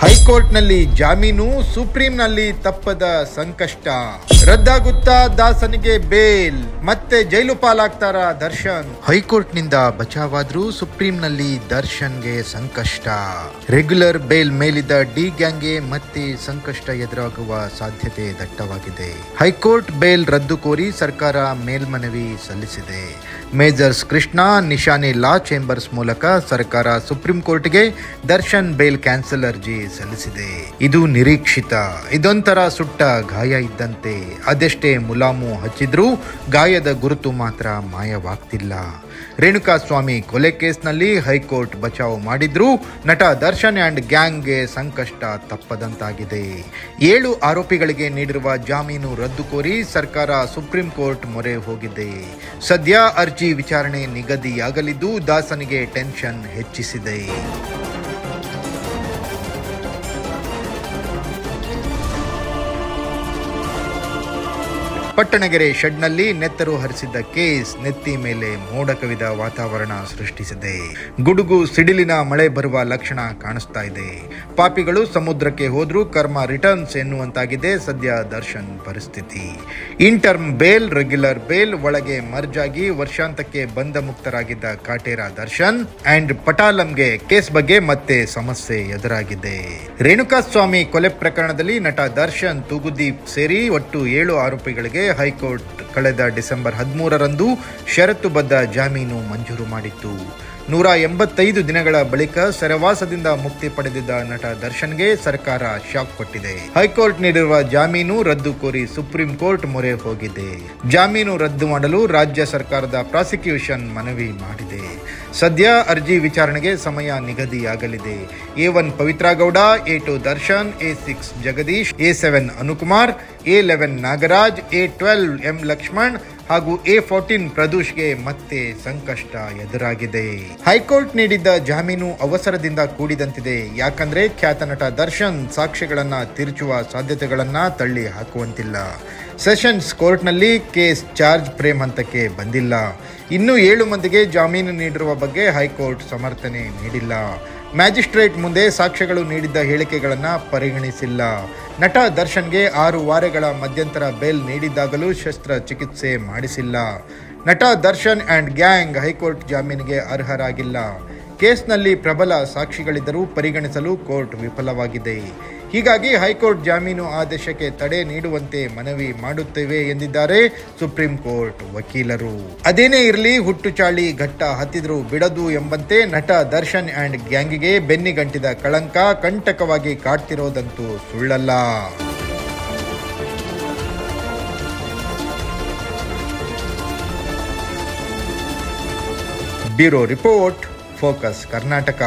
ಹೈಕೋರ್ಟ್ನಲ್ಲಿ ಜಾಮೀನು, ಸುಪ್ರೀಂನಲ್ಲಿ ತಪ್ಪದ ಸಂಕಷ್ಟ. ರದ್ದಾಗುತ್ತಾ ದಾಸನಿಗೆ ಬೇಲ್, ಮತ್ತೆ ಜೈಲು ಪಾಲಾಗ್ತಾರ ದರ್ಶನ್. ಹೈಕೋರ್ಟ್ನಿಂದ ಬಚಾವಾದ್ರೂ ಸುಪ್ರೀಂನಲ್ಲಿ ದರ್ಶನ್ಗೆ ಸಂಕಷ್ಟ. ರೆಗ್ಯುಲರ್ ಬೇಲ್ ಮೇಲಿದ್ದ ಡಿ ಗ್ಯಾಂಗ್ಗೆ ಮತ್ತೆ ಸಂಕಷ್ಟ ಎದುರಾಗುವ ಸಾಧ್ಯತೆ ದಟ್ಟವಾಗಿದೆ. ಹೈಕೋರ್ಟ್ ಬೇಲ್ ರದ್ದು ಕೋರಿ ಸರ್ಕಾರ ಮೇಲ್ಮನವಿ ಸಲ್ಲಿಸಿದೆ. ಮೇಜರ್ಸ್ ಕೃಷ್ಣ ನಿಶಾನಿ ಲಾ ಚೇಂಬರ್ಸ್ ಮೂಲಕ ಸರ್ಕಾರ ಸುಪ್ರೀಂ ಕೋರ್ಟ್ಗೆ ದರ್ಶನ್ ಬೇಲ್ ಕ್ಯಾನ್ಸಲ್ ಅರ್ಜಿ ಸಲ್ಲಿಸಿದೆ. ಇದು ನಿರೀಕ್ಷಿತ. ಇದೊಂಥರ ಸುಟ್ಟ ಗಾಯ ಇದ್ದಂತೆ. ಅದೆಷ್ಟೇ ಮುಲಾಮು ಹಚ್ಚಿದ್ರೂ ಗಾಯದ ಗುರುತು ಮಾತ್ರ ಮಾಯವಾಗ್ತಿಲ್ಲ. ರೇಣುಕಾಸ್ವಾಮಿ ಕೊಲೆ ಕೇಸ್ನಲ್ಲಿ ಹೈಕೋರ್ಟ್ ಬಚಾವ್ ಮಾಡಿದ್ರೂ ನಟ ದರ್ಶನ್ ಅಂಡ್ ಗ್ಯಾಂಗ್ಗೆ ಸಂಕಷ್ಟ ತಪ್ಪದಂತಾಗಿದೆ. 7 ಆರೋಪಿಗಳಿಗೆ ನೀಡಿರುವ ಜಾಮೀನು ರದ್ದು ಕೋರಿ ಸರ್ಕಾರ ಸುಪ್ರೀಂ ಕೋರ್ಟ್ ಮೊರೆ ಹೋಗಿದೆ. ಸದ್ಯ ಅರ್ಜಿ ವಿಚಾರಣೆ ನಿಗದಿಯಾಗಲಿದ್ದು ದಾಸನಿಗೆ ಟೆನ್ಷನ್ ಹೆಚ್ಚಿಸಿದೆ. ಪಟ್ಟಣಗೆರೆ ಶೆಡ್ನಲ್ಲಿ ನೆತ್ತರು ಹರಿಸಿದ್ದ ಕೇಸ್ ನೆತ್ತಿ ಮೇಲೆ ಮೋಡ ಕವಿದ ವಾತಾವರಣ ಸೃಷ್ಟಿಸಿದೆ. ಗುಡುಗು ಸಿಡಿಲಿನ ಮಳೆ ಬರುವ ಲಕ್ಷಣ ಕಾಣಿಸ್ತಾ ಇದೆ. ಪಾಪಿಗಳು ಸಮುದ್ರಕ್ಕೆ ಹೋದ್ರೂ ಕರ್ಮ ರಿಟರ್ನ್ಸ್ ಎನ್ನುವಂತಾಗಿದೆ ಸದ್ಯ ದರ್ಶನ್ ಪರಿಸ್ಥಿತಿ. ಇಂಟರ್ಮ್ ಬೇಲ್, ರೆಗ್ಯುಲರ್ ಬೇಲ್ ಒಳಗೆ ಮರ್ಜ್ ಆಗಿ ವರ್ಷಾಂತಕ್ಕೆ ಬಂಧ ಮುಕ್ತರಾಗಿದ್ದ ಕಾಟೇರ ದರ್ಶನ್ ಅಂಡ್ ಪಟಾಲಂಗೆ ಕೇಸ್ ಬಗ್ಗೆ ಮತ್ತೆ ಸಮಸ್ಯೆ ಎದುರಾಗಿದೆ. ರೇಣುಕಾಸ್ವಾಮಿ ಕೊಲೆ ಪ್ರಕರಣದಲ್ಲಿ ನಟ ದರ್ಶನ್, ತೂಗುದೀಪ್ ಸೇರಿ ಒಟ್ಟು 7 ಆರೋಪಿಗಳಿಗೆ ಹೈಕೋರ್ಟ್ ಕಳೆದ ಡಿಸೆಂಬರ್ 13ರಂದು ಷರತ್ತುಬದ್ಧ ಜಾಮೀನು ಮಂಜೂರು ಮಾಡಿತ್ತು. 185 ದಿನಗಳ ಬಳಿಕ ಸೆರೆವಾಸದಿಂದ ಮುಕ್ತಿ ಪಡೆದಿದ್ದ ನಟ ದರ್ಶನ್ಗೆ ಸರ್ಕಾರ ಶಾಕ್ ಕೊಟ್ಟಿದೆ. ಹೈಕೋರ್ಟ್ ನೀಡಿರುವ ಜಾಮೀನು ರದ್ದು ಕೋರಿ ಸುಪ್ರೀಂ ಕೋರ್ಟ್ ಮೊರೆ ಹೋಗಿದೆ. ಜಾಮೀನು ರದ್ದು ಮಾಡಲು ರಾಜ್ಯ ಸರ್ಕಾರದ ಪ್ರಾಸಿಕ್ಯೂಷನ್ ಮನವಿ ಮಾಡಿದೆ. ಸದ್ಯ ಅರ್ಜಿ ವಿಚಾರಣೆಗೆ ಸಮಯ ನಿಗದಿಯಾಗಲಿದೆ. A1 Pavithra Gowda, A2 Darshan, A6 Jagadish, A7 Anukumar, A11 Nagaraj, A12 M Lakshman ಹಾಗೂ A14 ಪ್ರದೂಷ್ಗೆ ಮತ್ತೆ ಸಂಕಷ್ಟ ಎದುರಾಗಿದೆ. ಹೈಕೋರ್ಟ್ ನೀಡಿದ್ದ ಜಾಮೀನು ಅವಸರದಿಂದ ಕೂಡಿದಂತಿದೆ. ಯಾಕಂದ್ರೆ ಖ್ಯಾತ ನಟ ದರ್ಶನ್ ಸಾಕ್ಷ್ಯಗಳನ್ನ ತಿರುಚುವ ಸಾಧ್ಯತೆಗಳನ್ನ ತಳ್ಳಿ ಹಾಕುವಂತಿಲ್ಲ. ಸೆಷನ್ಸ್ ಕೋರ್ಟ್ನಲ್ಲಿ ಕೇಸ್ ಚಾರ್ಜ್ ಫ್ರೇಮ್ ಹಂತಕ್ಕೆ ಬಂದಿಲ್ಲ. ಇನ್ನು 7 ಮಂದಿಗೆ ಜಾಮೀನು ನೀಡಿರುವ ಬಗ್ಗೆ ಹೈಕೋರ್ಟ್ ಸಮರ್ಥನೆ ನೀಡಿಲ್ಲ. ಮ್ಯಾಜಿಸ್ಟ್ರೇಟ್ ಮುಂದೆ ಸಾಕ್ಷ್ಯಗಳು ನೀಡಿದ್ದ ಹೇಳಿಕೆಗಳನ್ನು ಪರಿಗಣಿಸಿಲ್ಲ. ನಟ ದರ್ಶನ್ಗೆ 6 ವಾರಗಳ ಮಧ್ಯಂತರ ಬೇಲ್ ನೀಡಿದ್ದಾಗಲೂ ಶಸ್ತ್ರಚಿಕಿತ್ಸೆ ಮಾಡಿಸಿಲ್ಲ. ನಟ ದರ್ಶನ್ ಅಂಡ್ ಗ್ಯಾಂಗ್ ಹೈಕೋರ್ಟ್ ಜಾಮೀನಿಗೆ ಅರ್ಹರಾಗಿಲ್ಲ. ಕೇಸ್ನಲ್ಲಿ ಪ್ರಬಲ ಸಾಕ್ಷಿಗಳಿದ್ದರೂ ಪರಿಗಣಿಸಲು ಕೋರ್ಟ್ ವಿಫಲವಾಗಿದೆ. ಹೀಗಾಗಿ ಹೈಕೋರ್ಟ್ ಜಾಮೀನು ಆದೇಶಕ್ಕೆ ತಡೆ ನೀಡುವಂತೆ ಮನವಿ ಮಾಡುತ್ತೇವೆ ಎಂದಿದ್ದಾರೆ ಸುಪ್ರೀಂ ಕೋರ್ಟ್ ವಕೀಲರು. ಅದೇನೇ ಇರಲಿ, ಹುಟ್ಟು ಚಾಳಿ ಘಟ್ಟ ಹತ್ತಿದ್ರು ಬಿಡದು ಎಂಬಂತೆ ನಟ ದರ್ಶನ್ ಅಂಡ್ ಗ್ಯಾಂಗಿಗೆ ಬೆನ್ನಿಗಂಟಿದ ಕಳಂಕ ಕಂಟಕವಾಗಿ ಕಾಡ್ತಿರೋದಂತೂ ಸುಳ್ಳಲ್ಲ. Bureau report, focus Karnataka.